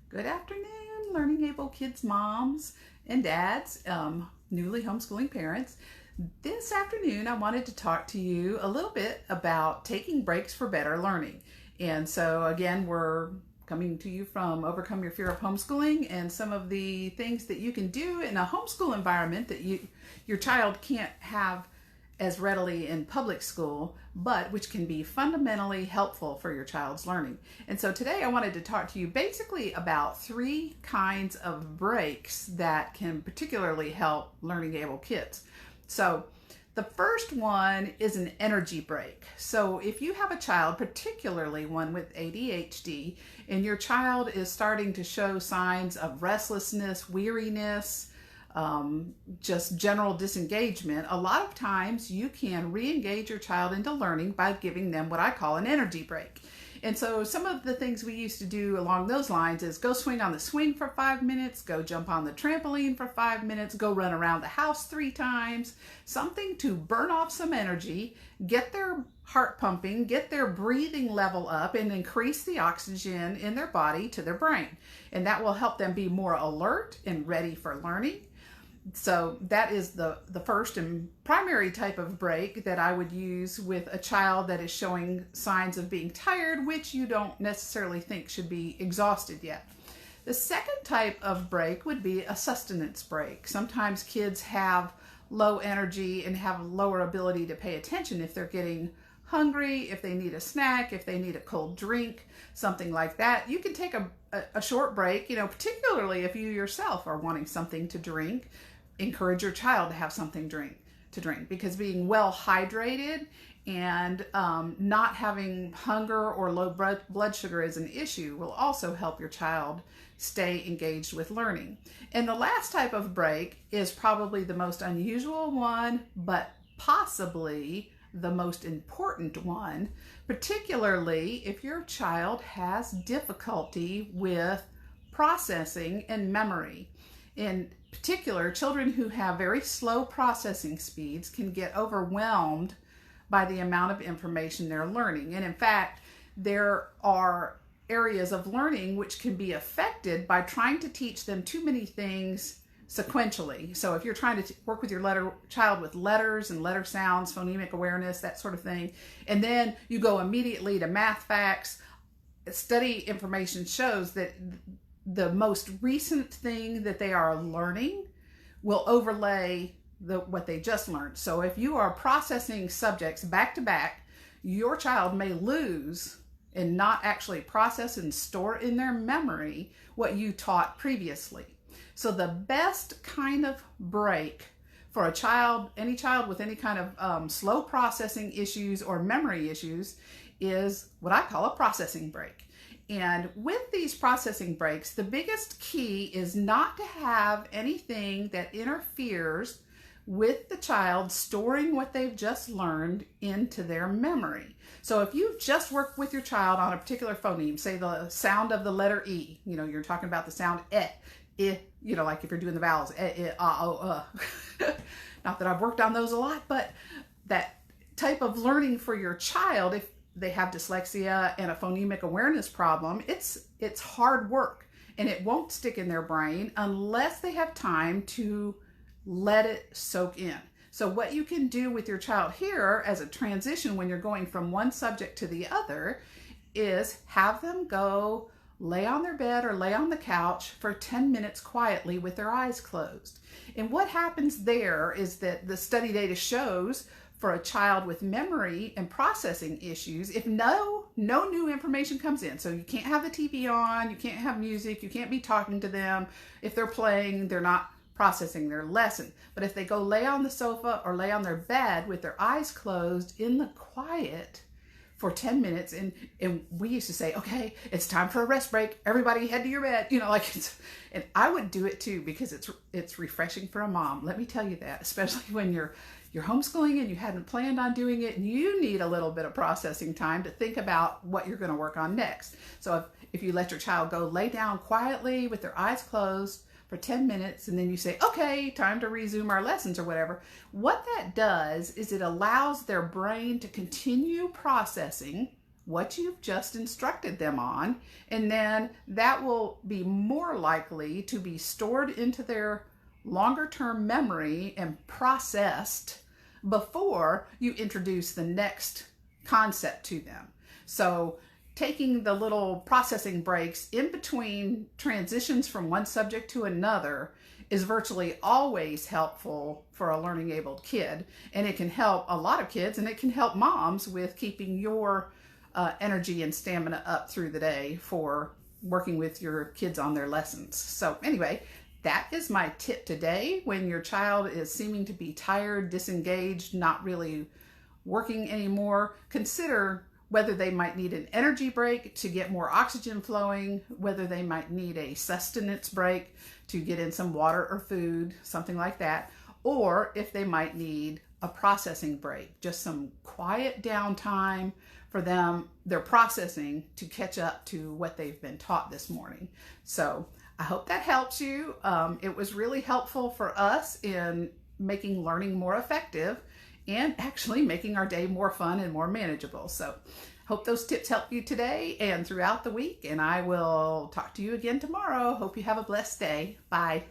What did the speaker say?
Good afternoon, Learning Able Kids moms and dads, newly homeschooling parents. This afternoon, I wanted to talk to you a little bit about taking breaks for better learning. And so, again, we're coming to you from Overcome Your Fear of Homeschooling and some of the things that you can do in a homeschool environment that your child can't have as readily in public school, but which can be fundamentally helpful for your child's learning. And so today I wanted to talk to you basically about three kinds of breaks that can particularly help learning able kids. So the first one is an energy break. So if you have a child, particularly one with ADHD, and your child is starting to show signs of restlessness, weariness, just general disengagement, a lot of times you can re-engage your child into learning by giving them what I call an energy break. And so some of the things we used to do along those lines is go swing on the swing for 5 minutes, go jump on the trampoline for 5 minutes, go run around the house 3 times, something to burn off some energy, get their heart pumping, get their breathing level up, and increase the oxygen in their body to their brain. And that will help them be more alert and ready for learning. So that is the first and primary type of break that I would use with a child that is showing signs of being tired, which you don't necessarily think should be exhausted yet. The second type of break would be a sustenance break. Sometimes kids have low energy and have lower ability to pay attention if they're getting hungry, if they need a snack, if they need a cold drink, something like that. You can take a short break, particularly if you yourself are wanting something to drink. Encourage your child to have something to drink, because being well hydrated and not having hunger or low blood sugar as an issue will also help your child stay engaged with learning. And the last type of break is probably the most unusual one, but possibly the most important one, particularly if your child has difficulty with processing and memory. In particular, children who have very slow processing speeds can get overwhelmed by the amount of information they're learning. And in fact, there are areas of learning which can be affected by trying to teach them too many things sequentially. So if you're trying to work with your child with letters and letter sounds, phonemic awareness, that sort of thing, and then you go immediately to math facts, study information shows that the most recent thing that they are learning will overlay what they just learned. So if you are processing subjects back to back, your child may lose and not actually process and store in their memory what you taught previously. So the best kind of break for a child, any child with any kind of slow processing issues or memory issues, is what I call a processing break. And with these processing breaks, the biggest key is not to have anything that interferes with the child storing what they've just learned into their memory. So if you've just worked with your child on a particular phoneme, say the sound of the letter E, you're talking about the sound like if you're doing the vowels, Not that I've worked on those a lot, but that type of learning for your child, if they have dyslexia and a phonemic awareness problem, it's hard work, and it won't stick in their brain unless they have time to let it soak in. So what you can do with your child here as a transition when you're going from one subject to the other is have them go lay on their bed or lay on the couch for 10 minutes quietly with their eyes closed. And what happens there is that the study data shows for a child with memory and processing issues, if no new information comes in, so you can't have the TV on, you can't have music, you can't be talking to them. If they're playing, they're not processing their lesson. But if they go lay on the sofa or lay on their bed with their eyes closed in the quiet for 10 minutes, and we used to say, okay, it's time for a rest break, everybody head to your bed, and I would do it too, because it's refreshing for a mom. Let me tell you that, especially when you're homeschooling and you hadn't planned on doing it, and you need a little bit of processing time to think about what you're going to work on next. So if you let your child go lay down quietly with their eyes closed for 10 minutes, and then you say, okay, time to resume our lessons or whatever, what that does is it allows their brain to continue processing what you've just instructed them on, and then that will be more likely to be stored into their longer term memory and processed before you introduce the next concept to them. So taking the little processing breaks in between transitions from one subject to another is virtually always helpful for a learning abled kid, and it can help a lot of kids, and it can help moms with keeping your energy and stamina up through the day for working with your kids on their lessons. So anyway, that is my tip today. When your child is seeming to be tired, disengaged, not really working anymore, consider whether they might need an energy break to get more oxygen flowing, whether they might need a sustenance break to get in some water or food, something like that, or if they might need a processing break, just some quiet downtime for them, their processing, to catch up to what they've been taught this morning. So I hope that helps you. It was really helpful for us in making learning more effective and actually making our day more fun and more manageable. So hope those tips help you today and throughout the week, and I will talk to you again tomorrow. Hope you have a blessed day. Bye.